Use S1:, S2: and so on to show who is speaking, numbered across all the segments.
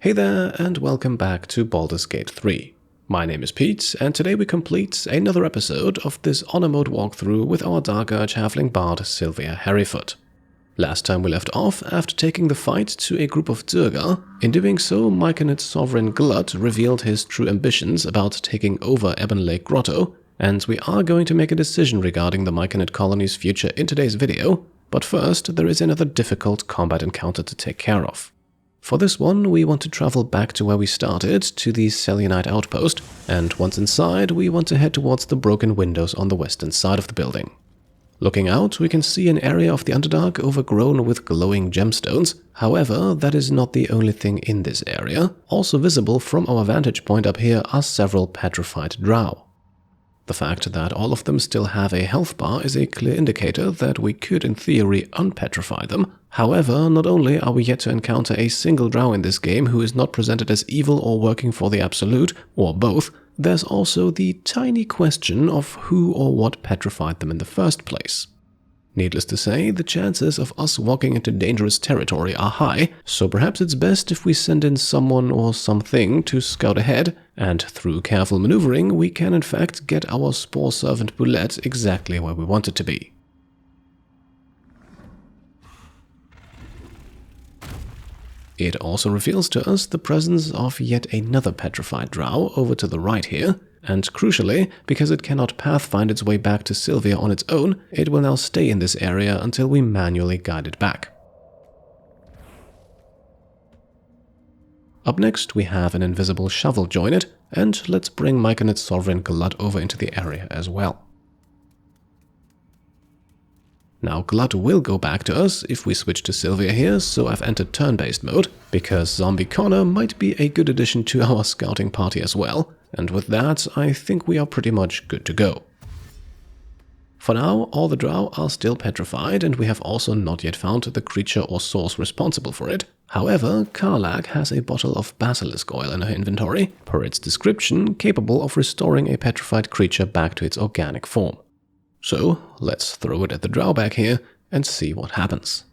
S1: Hey there, and welcome back to Baldur's Gate 3. My name is Pete, and today we complete another episode of this honor mode walkthrough with our Dark Urge Halfling Bard, Sylvia Hairyfoot. Last time we left off after taking the fight to a group of Durga. In doing so, myconids sovereign Glut revealed his true ambitions about taking over Ebonlake Grotto, and we are going to make a decision regarding the myconid colony's future in today's video, but first there is another difficult combat encounter to take care of. For this one, we want to travel back to where we started, to the Selionite outpost, and once inside, we want to head towards the broken windows on the western side of the building. Looking out, we can see an area of the Underdark overgrown with glowing gemstones. However, that is not the only thing in this area. Also visible from our vantage point up here are several petrified drow. The fact that all of them still have a health bar is a clear indicator that we could in theory unpetrify them. However, not only are we yet to encounter a single drow in this game who is not presented as evil or working for the Absolute, or both, there's also the tiny question of who or what petrified them in the first place. Needless to say, the chances of us walking into dangerous territory are high, so perhaps it's best if we send in someone or something to scout ahead, and through careful maneuvering we can in fact get our Spaw servant Bulette exactly where we want it to be. It also reveals to us the presence of yet another petrified drow over to the right here, and crucially, because it cannot pathfind its way back to Sylvia on its own, it will now stay in this area until we manually guide it back. Up next we have an invisible shovel join it, and let's bring myconid sovereign Glut over into the area as well. Now Glut will go back to us if we switch to Sylvia here, so I've entered turn-based mode, because Zombie Connor might be a good addition to our scouting party as well, and with that I think we are pretty much good to go. For now, all the drow are still petrified, and we have also not yet found the creature or source responsible for it. However, Karlach has a bottle of basilisk oil in her inventory, per its description capable of restoring a petrified creature back to its organic form. So, let's throw it at the drow back here and see what happens.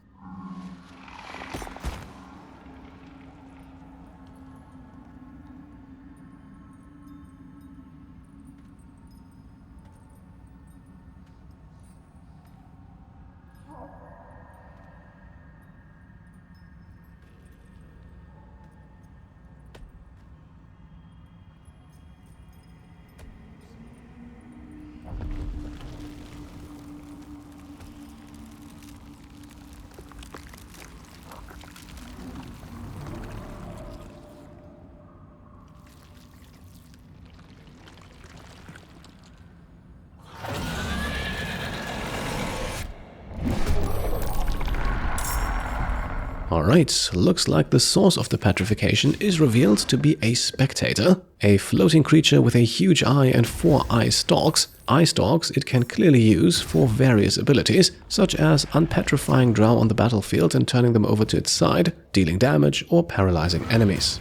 S1: Alright, looks like the source of the petrification is revealed to be a Spectator, a floating creature with a huge eye and 4 eye stalks. Eye stalks it can clearly use for various abilities, such as unpetrifying drow on the battlefield and turning them over to its side, dealing damage or paralyzing enemies.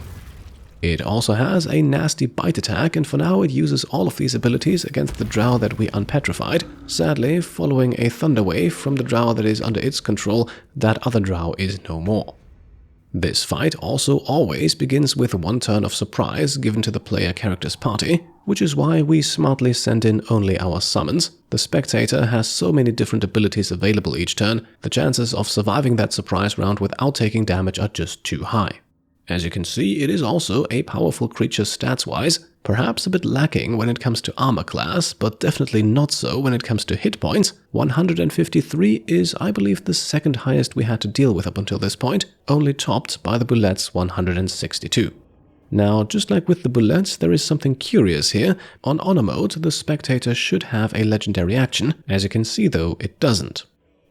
S1: It also has a nasty bite attack, and for now it uses all of these abilities against the drow that we unpetrified. Sadly, following a thunder wave from the drow that is under its control, that other drow is no more. This fight also always begins with one turn of surprise given to the player character's party, which is why we smartly send in only our summons. The Spectator has so many different abilities available each turn, the chances of surviving that surprise round without taking damage are just too high. As you can see, it is also a powerful creature stats-wise, perhaps a bit lacking when it comes to armor class, but definitely not so when it comes to hit points. 153 is, I believe, the second highest we had to deal with up until this point, only topped by the Bulette's 162. Now, just like with the Bulette, there is something curious here. On honor mode, the Spectator should have a legendary action. As you can see though, it doesn't.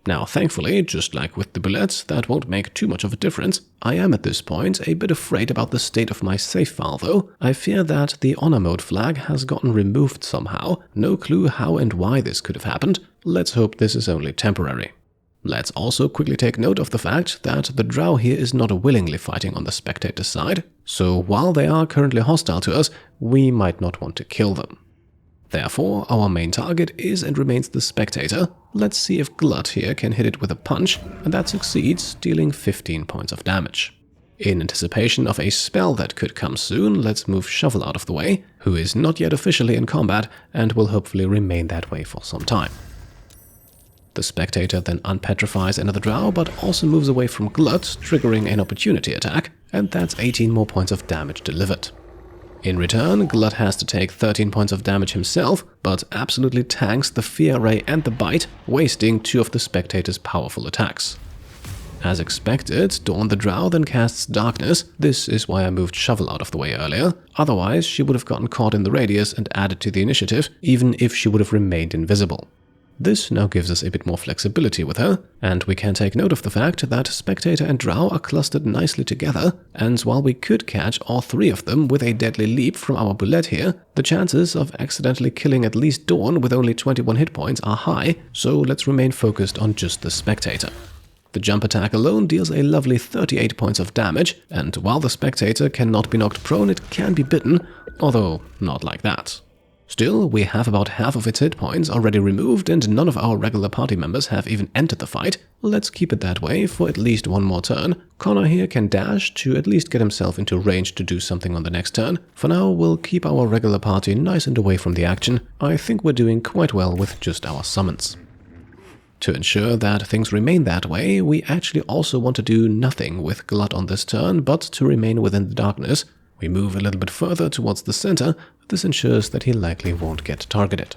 S1: Now, thankfully, just like with the Bulette, that won't make too much of a difference. I am at this point a bit afraid about the state of my save file though. I fear that the honor mode flag has gotten removed somehow. No clue how and why this could have happened. Let's hope this is only temporary. Let's also quickly take note of the fact that the drow here is not willingly fighting on the Spectator side, so while they are currently hostile to us, we might not want to kill them. Therefore, our main target is and remains the Spectator. Let's see if Glut here can hit it with a punch, and that succeeds, dealing 15 points of damage. In anticipation of a spell that could come soon, let's move Shovel out of the way, who is not yet officially in combat and will hopefully remain that way for some time. The Spectator then unpetrifies another Drow, but also moves away from Glut, triggering an opportunity attack, and that's 18 more points of damage delivered. In return, Glut has to take 13 points of damage himself, but absolutely tanks the Fear Ray and the Bite, wasting 2 of the Spectator's powerful attacks. As expected, Dhourn the Drow then casts Darkness. This is why I moved Shovel out of the way earlier. Otherwise, she would have gotten caught in the radius and added to the initiative, even if she would have remained invisible. This now gives us a bit more flexibility with her, and we can take note of the fact that Spectator and Drow are clustered nicely together, and while we could catch all 3 of them with a deadly leap from our Bulette here, the chances of accidentally killing at least Dhourn with only 21 hit points are high, so let's remain focused on just the Spectator. The jump attack alone deals a lovely 38 points of damage, and while the Spectator cannot be knocked prone, it can be bitten, although not like that. Still, we have about half of its hit points already removed, and none of our regular party members have even entered the fight. Let's keep it that way for at least one more turn. Connor here can dash to at least get himself into range to do something on the next turn. For now, we'll keep our regular party nice and away from the action. I think we're doing quite well with just our summons. To ensure that things remain that way, we actually also want to do nothing with Glut on this turn, but to remain within the darkness. We move a little bit further towards the center, but this ensures that he likely won't get targeted.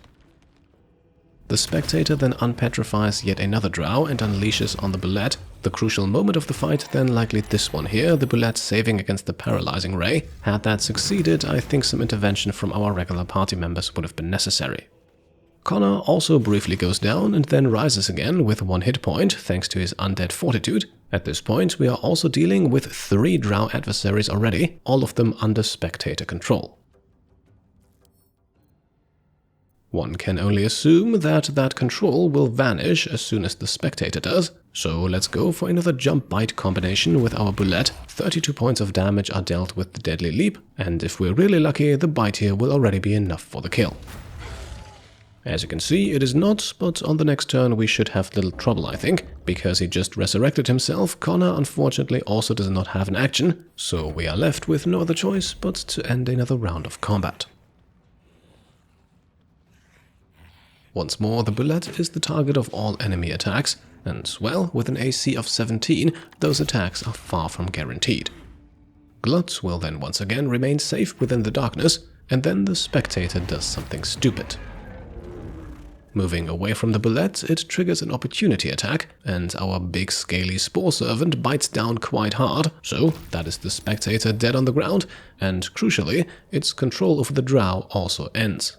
S1: The Spectator then unpetrifies yet another Drow and unleashes on the Bulette. The crucial moment of the fight then likely this one here, the Bulette saving against the paralyzing ray. Had that succeeded, I think some intervention from our regular party members would have been necessary. Connor also briefly goes down and then rises again with 1 hit point thanks to his undead fortitude. At this point we are also dealing with 3 Drow adversaries already, all of them under Spectator control. One can only assume that that control will vanish as soon as the Spectator does, so let's go for another jump-bite combination with our Bulette. 32 points of damage are dealt with the deadly leap, and if we're really lucky, the bite here will already be enough for the kill. As you can see, it is not, but on the next turn we should have little trouble, I think. Because he just resurrected himself, Connor unfortunately also does not have an action, so we are left with no other choice but to end another round of combat. Once more, the Bulette is the target of all enemy attacks, and, well, with an AC of 17, those attacks are far from guaranteed. Glut will then once again remain safe within the darkness, and then the Spectator does something stupid. Moving away from the Bulette, it triggers an opportunity attack, and our big scaly Spore Servant bites down quite hard, so that is the Spectator dead on the ground, and crucially, its control over the Drow also ends.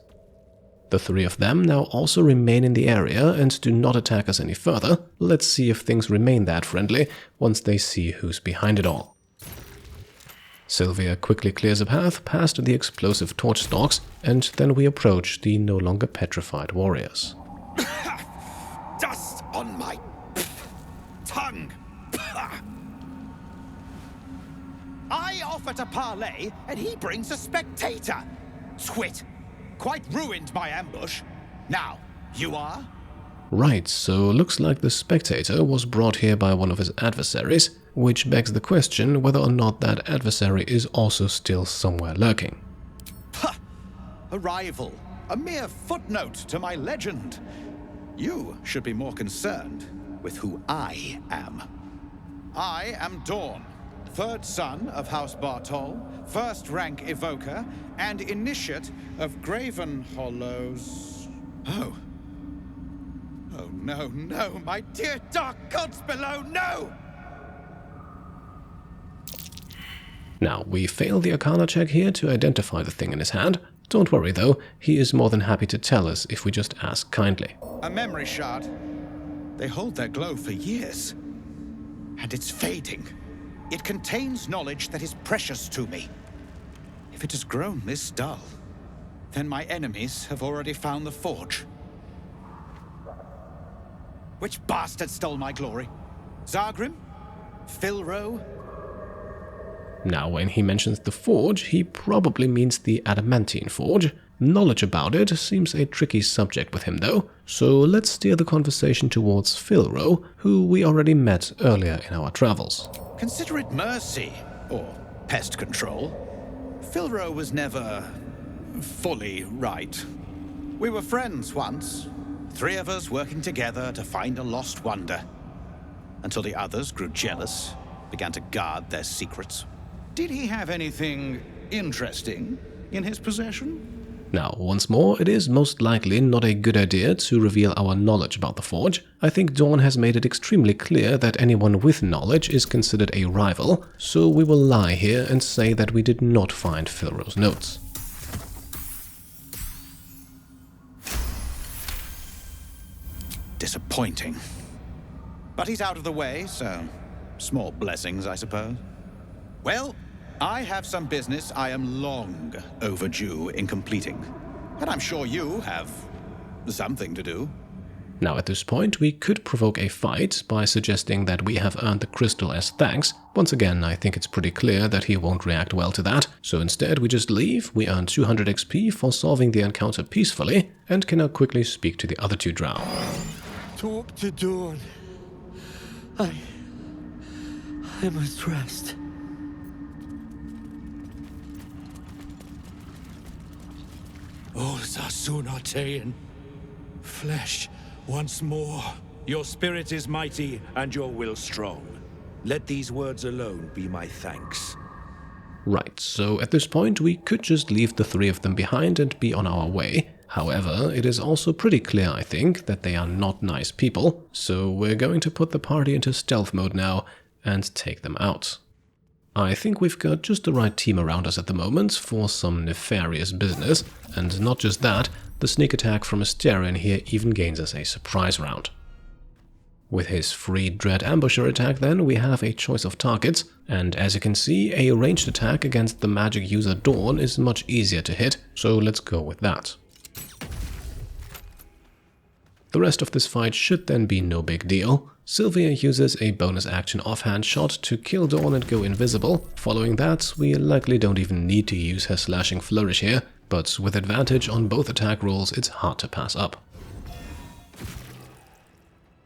S1: The 3 of them now also remain in the area and do not attack us any further. Let's see if things remain that friendly once they see who's behind it all. Sylvia quickly clears a path past the explosive torch stalks, and then we approach the no longer petrified warriors.
S2: Dust on my tongue! I offer to parley, and he brings a Spectator! Twit! Quite ruined my ambush. Now, you are?
S1: Right, so looks like the Spectator was brought here by one of his adversaries, which begs the question whether or not that adversary is also still somewhere lurking.
S2: Ha! A rival, a mere footnote to my legend. You should be more concerned with who I am. I am Dhourn, 3rd son of House Bartol, 1st rank evoker, and initiate of Graven Hollows. Oh. Oh no, no, my dear dark gods below, no!
S1: Now, we fail the Arcana check here to identify the thing in his hand. Don't worry though, he is more than happy to tell us if we just ask kindly.
S2: A memory shard. They hold their glow for years. And it's fading. It contains knowledge that is precious to me. If it has grown this dull, then my enemies have already found the forge. Which bastard stole my glory? Zargrim? Filro?
S1: Now, when he mentions the forge, he probably means the Adamantine Forge. Knowledge about it seems a tricky subject with him though, so let's steer the conversation towards Filro, who we already met earlier in our travels.
S2: Consider it mercy or pest control. Filro was never fully right. We were friends once, 3 of us working together to find a lost wonder, until the others grew jealous, began to guard their secrets. Did he have anything interesting in his possession?
S1: Now, once more, it is most likely not a good idea to reveal our knowledge about the Forge. I think Dhourn has made it extremely clear that anyone with knowledge is considered a rival, so we will lie here and say that we did not find Filro's notes.
S2: Disappointing. But he's out of the way, so small blessings, I suppose. Well, I have some business I am long overdue in completing. And I'm sure you have something to do.
S1: Now at this point we could provoke a fight by suggesting that we have earned the crystal as thanks. Once again, I think it's pretty clear that he won't react well to that, so instead we just leave, we earn 200 XP for solving the encounter peacefully, and can now quickly speak to the other 2 Drow.
S3: Talk to Dhourn. I must rest.
S4: O Zasunartean, flesh once more. Your spirit is mighty and your will strong. Let these words alone be my thanks.
S1: Right, so at this point we could just leave the 3 of them behind and be on our way. However, it is also pretty clear, I think, that they are not nice people, so we're going to put the party into stealth mode now and take them out. I think we've got just the right team around us at the moment for some nefarious business, and not just that, the sneak attack from Astarion here even gains us a surprise round. With his free Dread Ambusher attack then, we have a choice of targets, and as you can see, a ranged attack against the magic user Dhourn is much easier to hit, so let's go with that. The rest of this fight should then be no big deal. Sylvia uses a bonus action offhand shot to kill Dhourn and go invisible. Following that, we likely don't even need to use her slashing flourish here, but with advantage on both attack rolls, it's hard to pass up.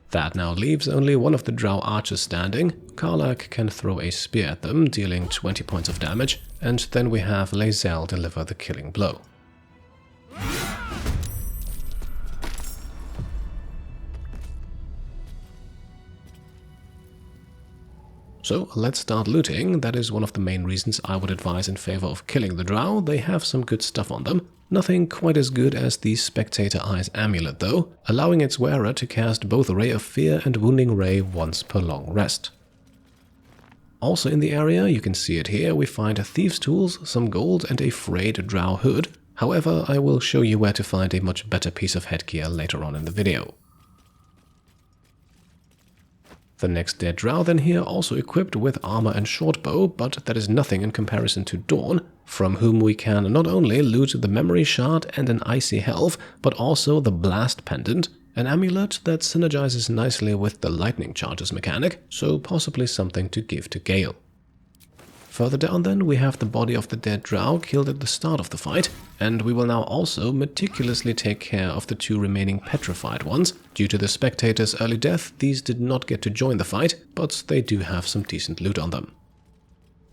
S1: That now leaves only one of the Drow archers standing. Karlach can throw a spear at them, dealing 20 points of damage, and then we have Lae'zel deliver the killing blow. So let's start looting. That is one of the main reasons I would advise in favor of killing the Drow. They have some good stuff on them. Nothing quite as good as the Spectator Eyes amulet though, allowing its wearer to cast both Ray of Fear and Wounding Ray once per long rest. Also in the area, you can see it here, we find thieves' tools, some gold and a frayed Drow hood. However, I will show you where to find a much better piece of headgear later on in the video. The next dead Drow then here also equipped with armor and shortbow, but that is nothing in comparison to Dhourn, from whom we can not only loot the memory shard and an icy helve, but also the blast pendant, an amulet that synergizes nicely with the lightning charges mechanic, so possibly something to give to Gale. Further down then we have the body of the dead Drow killed at the start of the fight, and we will now also meticulously take care of the 2 remaining petrified ones. Due to the spectator's early death, these did not get to join the fight, but they do have some decent loot on them.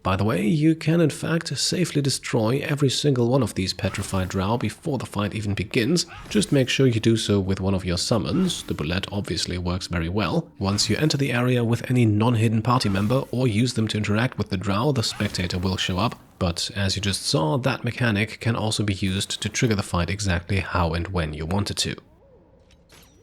S1: By the way, you can in fact safely destroy every single one of these petrified Drow before the fight even begins. Just make sure you do so with one of your summons. The Bulette obviously works very well. Once you enter the area with any non-hidden party member or use them to interact with the Drow, the spectator will show up. But as you just saw, that mechanic can also be used to trigger the fight exactly how and when you want it to.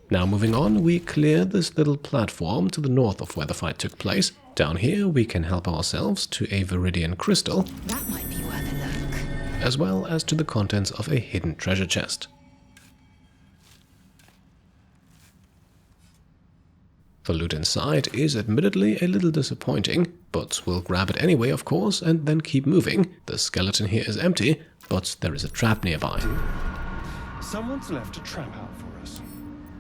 S1: Now moving on, we clear this little platform to the north of where the fight took place. Down here we can help ourselves to a Viridian crystal.
S5: That might be worth a look.
S1: As well as to the contents of a hidden treasure chest. The loot inside is admittedly a little disappointing, but we'll grab it anyway of course and then keep moving. The skeleton here is empty, but there is a trap nearby.
S6: Someone's left a trap out for us.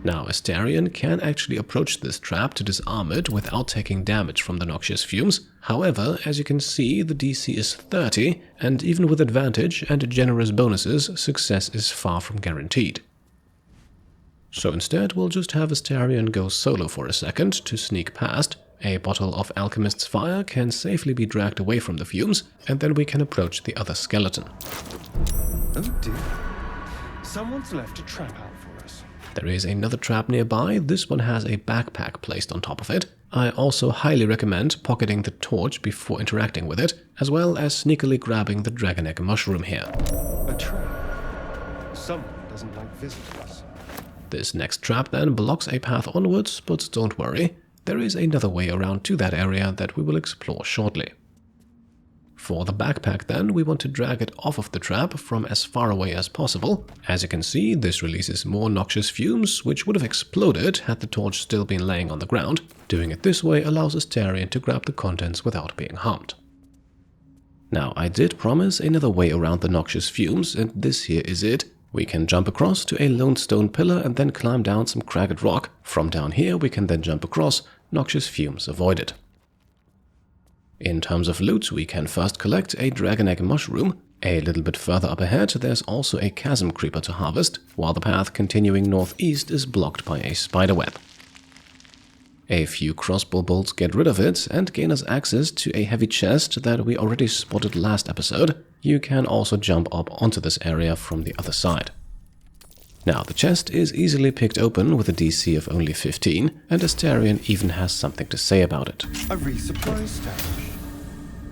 S1: Now Astarion can actually approach this trap to disarm it without taking damage from the noxious fumes. However, as you can see, the DC is 30, and even with advantage and generous bonuses, success is far from guaranteed. So instead we'll just have Astarion go solo for a second to sneak past, A bottle of Alchemist's Fire can safely be dragged away from the fumes, and then we can approach the other skeleton.
S6: Oh dear. Someone's left a trap out for us.
S1: There is another trap nearby. This one has a backpack placed on top of it. I also highly recommend pocketing the torch before interacting with it, as well as sneakily grabbing the dragon egg mushroom here.
S6: A trap. Someone doesn't like visitors.
S1: This next trap then blocks a path onwards, but don't worry, there is another way around to that area that we will explore shortly. For the backpack then, we want to drag it off of the trap from as far away as possible. As you can see, this releases more noxious fumes, which would have exploded had the torch still been laying on the ground. Doing it this way allows Astarion to grab the contents without being harmed. Now, I did promise another way around the noxious fumes, and this here is it. We can jump across to a lone stone pillar and then climb down some cragged rock. From down here we can then jump across, noxious fumes avoided. In terms of loot, we can first collect a dragon egg mushroom. A little bit further up ahead there's also a chasm creeper to harvest, while the path continuing northeast is blocked by a spiderweb. A few crossbow bolts get rid of it and gain us access to a heavy chest that we already spotted last episode. You can also jump up onto this area from the other side. Now, the chest is easily picked open with a DC of only 15, and Astarion even has something to say about it.
S6: A resupply stash.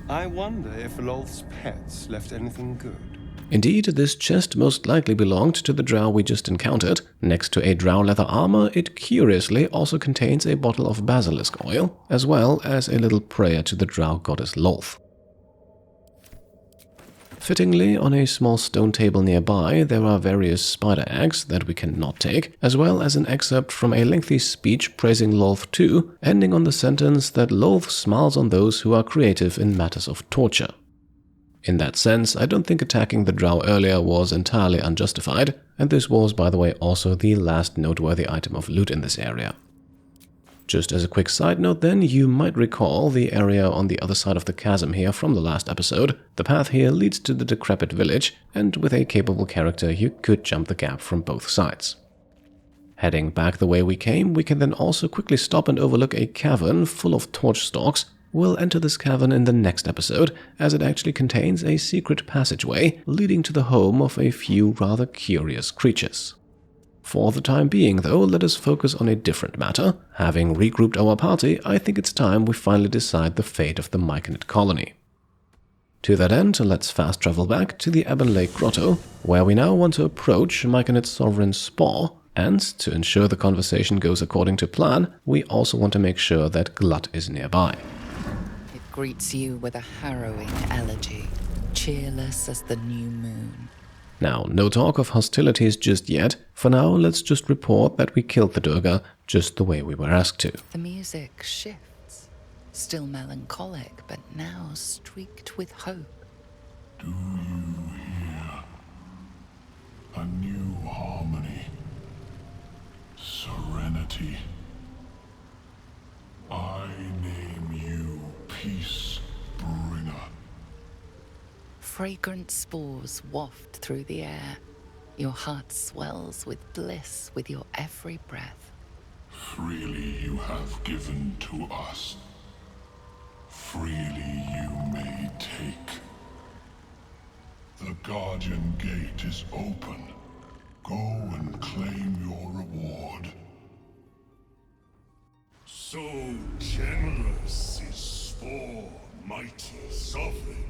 S6: I wonder if Lolth's pets left anything good.
S1: Indeed, this chest most likely belonged to the drow we just encountered. Next to a drow leather armor, it curiously also contains a bottle of basilisk oil, as well as a little prayer to the drow goddess Lolth. Fittingly, on a small stone table nearby, there are various spider eggs that we cannot take, as well as an excerpt from a lengthy speech praising Lolth too, ending on the sentence that Lolth smiles on those who are creative in matters of torture. In that sense, I don't think attacking the drow earlier was entirely unjustified, and this was, by the way, also the last noteworthy item of loot in this area. Just as a quick side note then, you might recall the area on the other side of the chasm here from the last episode. The path here leads to the decrepit village, and with a capable character you could jump the gap from both sides. Heading back the way we came, we can then also quickly stop and overlook a cavern full of torch stalks. We'll enter this cavern in the next episode, as it actually contains a secret passageway leading to the home of a few rather curious creatures. For the time being, though, let us focus on a different matter. Having regrouped our party, I think it's time we finally decide the fate of the myconid colony. To that end, let's fast travel back to the Ebonlake Grotto, where we now want to approach myconid sovereign Spaw, and to ensure the conversation goes according to plan, we also want to make sure that Glut is nearby.
S5: It greets you with a harrowing elegy, cheerless as the new moon.
S1: Now, no talk of hostilities just yet. For now, let's just report that we killed the Durga just the way we were asked to.
S5: The music shifts, still melancholic, but now streaked with hope.
S7: Do you hear? A new harmony. Serenity. I name you Peace Bringer.
S5: Fragrant spores waft through the air. Your heart swells with bliss with your every breath.
S7: Freely you have given to us. Freely you may take. The Guardian Gate is open. Go and claim your reward. So generous is Spaw, mighty sovereign.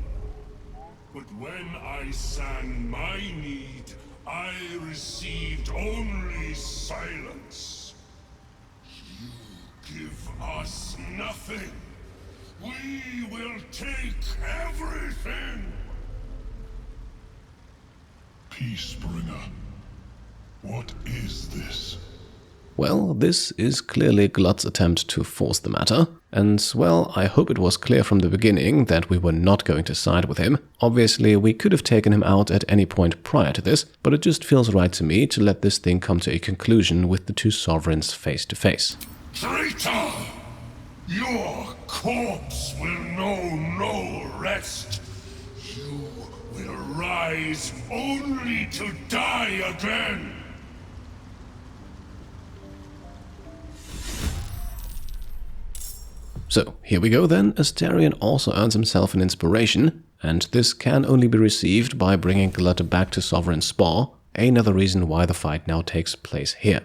S7: But when I sang my need, I received only silence. You give us nothing. We will take everything. Peacebringer, what is this?
S1: Well, this is clearly Glut's attempt to force the matter, and, well, I hope it was clear from the beginning that we were not going to side with him. Obviously, we could have taken him out at any point prior to this, but it just feels right to me to let this thing come to a conclusion with the two sovereigns face to face.
S7: Traitor! Your corpse will know no rest. You will rise only to die again.
S1: So here we go then. Astarion also earns himself an inspiration, and this can only be received by bringing Glut back to Sovereign Spaw, another reason why the fight now takes place here.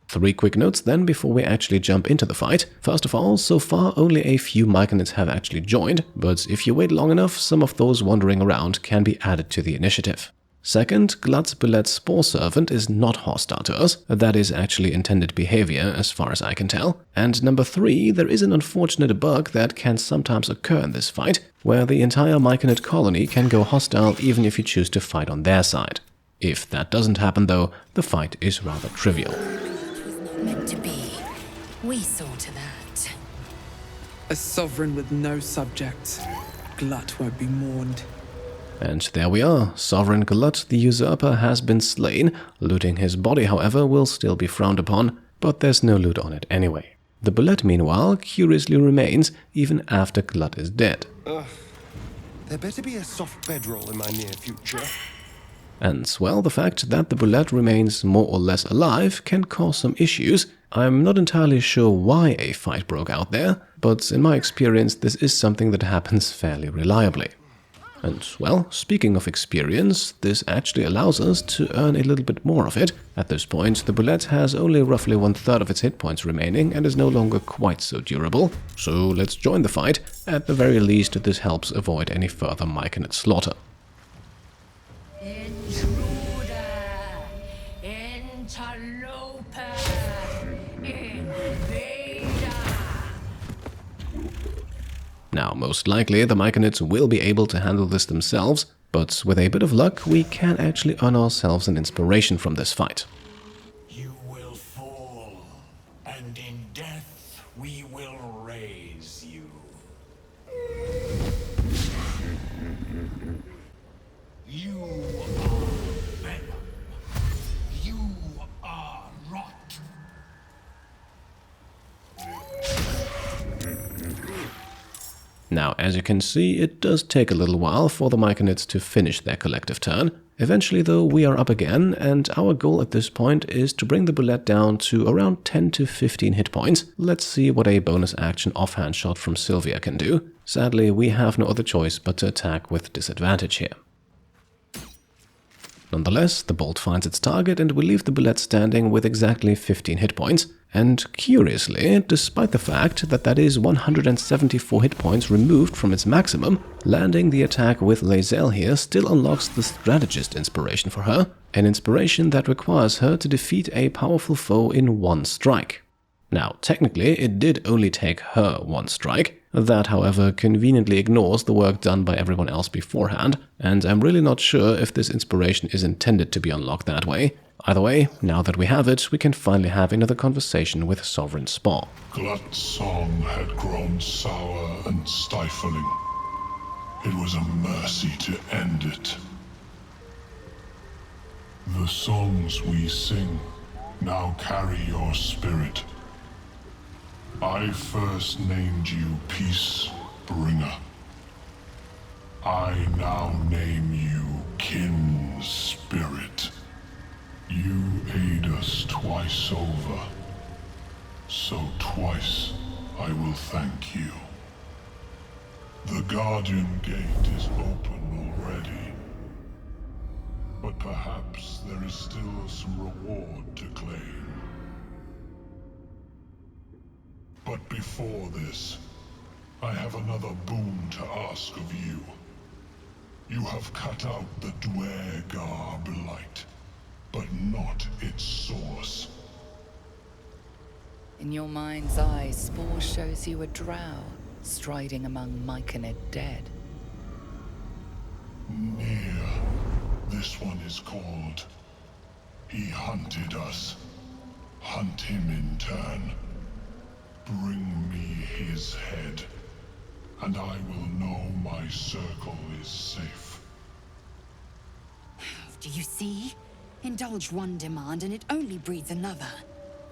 S1: 3 quick notes then before we actually jump into the fight. First of all, so far only a few myconids have actually joined, but if you wait long enough, some of those wandering around can be added to the initiative. Second, Glut's Bulette Spore Servant is not hostile to us. That is actually intended behavior as far as I can tell. And number 3, there is an unfortunate bug that can sometimes occur in this fight, where the entire myconid colony can go hostile even if you choose to fight on their side. If that doesn't happen though, the fight is rather trivial.
S8: Meant to be. We saw to that.
S9: A sovereign with no subjects. Glut won't be mourned.
S1: And there we are. Sovereign Glut, the usurper, has been slain. Looting his body, however, will still be frowned upon, but there's no loot on it anyway. The Bulette, meanwhile, curiously remains even after Glut is dead.
S6: There better be a soft bedroll in my near future.
S1: And, well, the fact that the Bulette remains more or less alive can cause some issues. I'm not entirely sure why a fight broke out there, but in my experience this is something that happens fairly reliably. And, well, speaking of experience, this actually allows us to earn a little bit more of it. At this point, the Bulette has only roughly 1/3 of its hit points remaining and is no longer quite so durable. So let's join the fight. At the very least, this helps avoid any further myconid slaughter. Now, most likely, the myconids will be able to handle this themselves, but with a bit of luck, we can actually earn ourselves an inspiration from this fight.
S7: You will fall, and in death we will raise you. You are venom. You are rot.
S1: Now, as you can see, it does take a little while for the myconids to finish their collective turn. Eventually, though, we are up again, and our goal at this point is to bring the Bulette down to around 10 to 15 hit points. Let's see what a bonus action offhand shot from Sylvia can do. Sadly, we have no other choice but to attack with disadvantage here. Nonetheless, the bolt finds its target and we leave the Bulette standing with exactly 15 hit points. And curiously, despite the fact that that is 174 hit points removed from its maximum, landing the attack with Lae'zel here still unlocks the Strategist inspiration for her, an inspiration that requires her to defeat a powerful foe in 1 strike. Now, technically, it did only take her 1 strike. That, however, conveniently ignores the work done by everyone else beforehand, and I'm really not sure if this inspiration is intended to be unlocked that way. Either way, now that we have it, we can finally have another conversation with Sovereign Spaw.
S7: Glut's song had grown sour and stifling. It was a mercy to end it. The songs we sing now carry your spirit. I first named you Peace Bringer. I now name you Kin Spirit. You aid us twice over, so twice I will thank you. The Guardian Gate is open already, but perhaps there is still some reward to claim. But before this, I have another boon to ask of you. You have cut out the Dwegar Blight, but not its source.
S5: In your mind's eye, Spaw shows you a drow, striding among myconid dead.
S7: Near. This one is called. He hunted us. Hunt him in turn. Bring me his head, and I will know my circle is safe.
S8: Do you see? Indulge one demand and it only breeds another.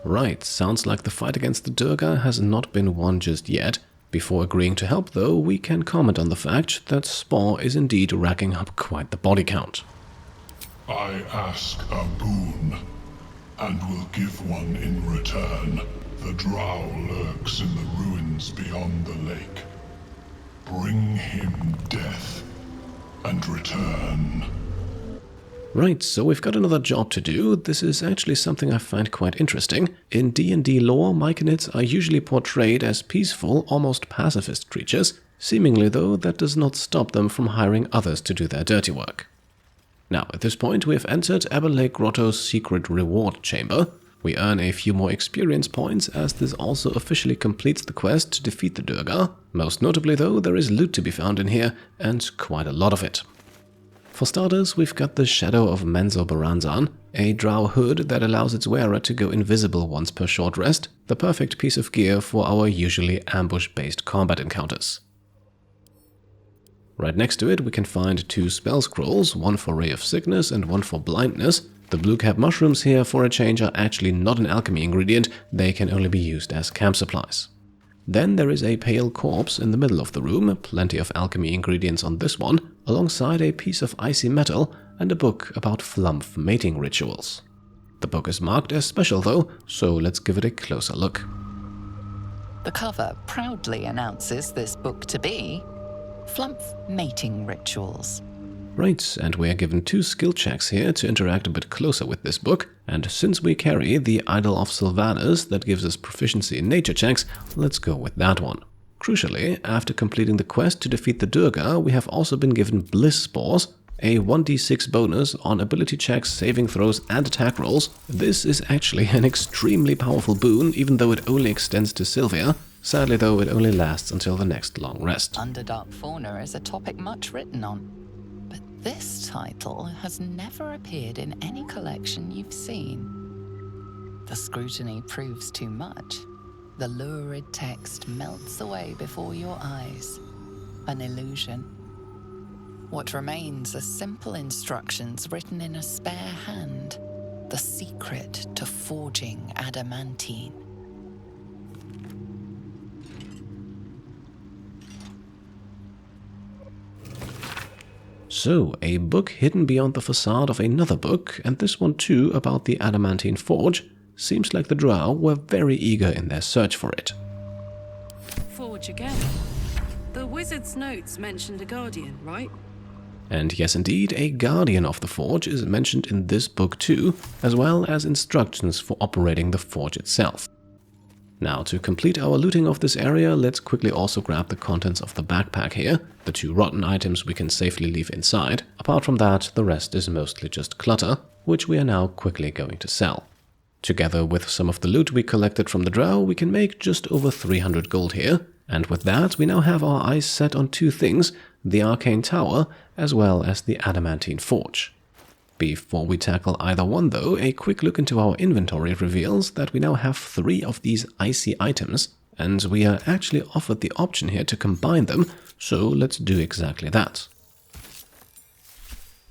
S1: Right, sounds like the fight against the Durga has not been won just yet. Before agreeing to help though, we can comment on the fact that Spaw is indeed racking up quite the body count.
S7: I ask a boon, and will give one in return. The Drow lurks in the ruins beyond the lake. Bring him death and return.
S1: Right, so we've got another job to do. This is actually something I find quite interesting. In D&D lore, myconids are usually portrayed as peaceful, almost pacifist creatures. Seemingly, though, that does not stop them from hiring others to do their dirty work. Now, at this point, we have entered Ebonlake Grotto's secret reward chamber. We earn a few more experience points, as this also officially completes the quest to defeat the Durgar. Most notably, though, there is loot to be found in here, and quite a lot of it. For starters, we've got the Shadow of Menzo Baranzan, a drow hood that allows its wearer to go invisible once per short rest, the perfect piece of gear for our usually ambush-based combat encounters. Right next to it we can find 2 spell scrolls, one for Ray of Sickness and one for Blindness. The blue cap mushrooms here, for a change, are actually not an alchemy ingredient, they can only be used as camp supplies. Then there is a pale corpse in the middle of the room, plenty of alchemy ingredients on this one, alongside a piece of icy metal and a book about flumph mating rituals. The book is marked as special though, so let's give it a closer look.
S5: The cover proudly announces this book to be Flumph Mating Rituals.
S1: Right, and we are given 2 skill checks here to interact a bit closer with this book, and since we carry the Idol of Sylvanas that gives us proficiency in nature checks, let's go with that one. Crucially, after completing the quest to defeat the Durgar, we have also been given Bliss Spores, a 1d6 bonus on ability checks, saving throws and attack rolls. This is actually an extremely powerful boon, even though it only extends to Sylvia. Sadly though, it only lasts until the next long rest.
S5: Underdark fauna is a topic much written on, but this title has never appeared in any collection you've seen. The scrutiny proves too much. The lurid text melts away before your eyes. An illusion. What remains are simple instructions written in a spare hand. The secret to forging adamantine.
S1: So, a book hidden beyond the facade of another book, and this one too about the Adamantine Forge. Seems like the Drow were very eager in their search for it.
S10: Forge again. The wizard's notes mentioned a guardian, right?
S1: And yes indeed, a guardian of the forge is mentioned in this book too, as well as instructions for operating the forge itself. Now, to complete our looting of this area, let's quickly also grab the contents of the backpack here. The 2 rotten items we can safely leave inside. Apart from that, the rest is mostly just clutter, which we are now quickly going to sell. Together with some of the loot we collected from the Drow, we can make just over 300 gold here. And with that, we now have our eyes set on 2 things, the Arcane Tower, as well as the Adamantine Forge. Before we tackle either one though, a quick look into our inventory reveals that we now have 3 of these icy items, and we are actually offered the option here to combine them, so let's do exactly that.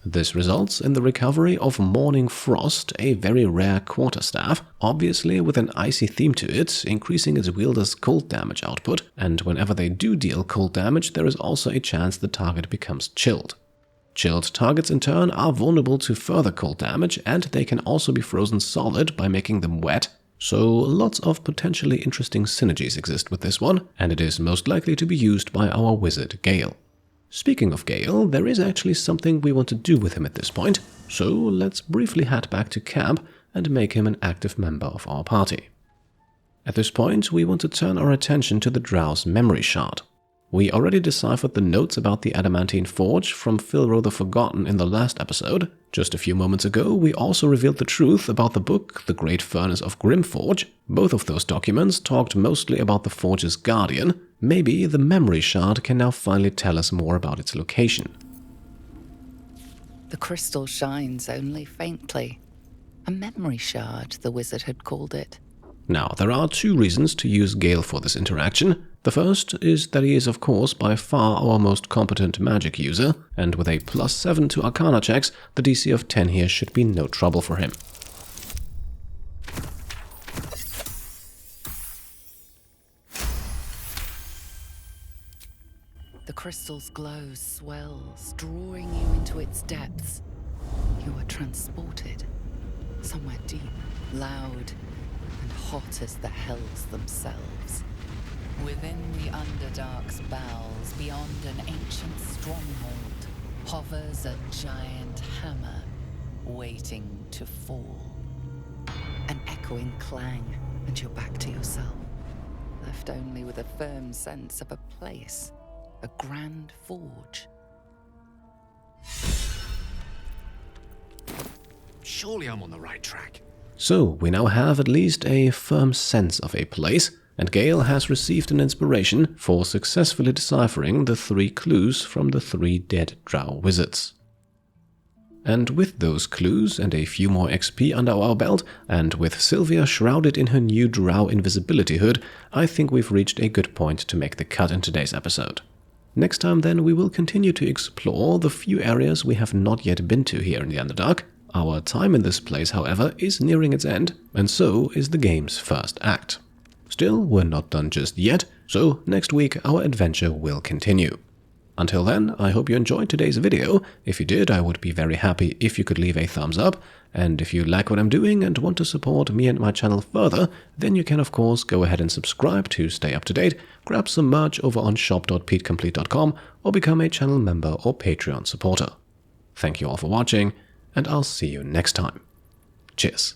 S1: This results in the recovery of Mourning Frost, a very rare quarterstaff, obviously with an icy theme to it, increasing its wielder's cold damage output, and whenever they do deal cold damage, there is also a chance the target becomes chilled. Chilled targets in turn are vulnerable to further cold damage, and they can also be frozen solid by making them wet, so lots of potentially interesting synergies exist with this one, and it is most likely to be used by our wizard Gale. Speaking of Gale, there is actually something we want to do with him at this point, so let's briefly head back to camp and make him an active member of our party. At this point, we want to turn our attention to the Drow's memory shard. We already deciphered the notes about the Adamantine Forge from Filro the Forgotten in the last episode. Just a few moments ago, we also revealed the truth about the book, The Great Furnace of Grimforge. Both of those documents talked mostly about the Forge's guardian. Maybe the memory shard can now finally tell us more about its location.
S5: The crystal shines only faintly. A memory shard, the wizard had called it.
S1: Now, there are 2 reasons to use Gale for this interaction. The first is that he is of course by far our most competent magic user, and with a +7 to Arcana checks, the DC of 10 here should be no trouble for him.
S5: The crystal's glow swells, drawing you into its depths. You are transported somewhere deep, loud, and hot as the hells themselves. Within the Underdark's bowels, beyond an ancient stronghold, hovers a giant hammer, waiting to fall. An echoing clang, and you're back to yourself, left only with a firm sense of a place, a grand forge.
S11: Surely I'm on the right track.
S1: So, we now have at least a firm sense of a place, and Gale has received an inspiration for successfully deciphering the 3 clues from the 3 dead Drow wizards. And with those clues and a few more XP under our belt, and with Sylvia shrouded in her new Drow invisibility hood, I think we've reached a good point to make the cut in today's episode. Next time then we will continue to explore the few areas we have not yet been to here in the Underdark. Our time in this place, however, is nearing its end, and so is the game's first act. Still, we're not done just yet, so next week our adventure will continue. Until then, I hope you enjoyed today's video. If you did, I would be very happy if you could leave a thumbs up, and if you like what I'm doing and want to support me and my channel further, then you can of course go ahead and subscribe to stay up to date, grab some merch over on shop.petecomplete.com, or become a channel member or Patreon supporter. Thank you all for watching, and I'll see you next time. Cheers.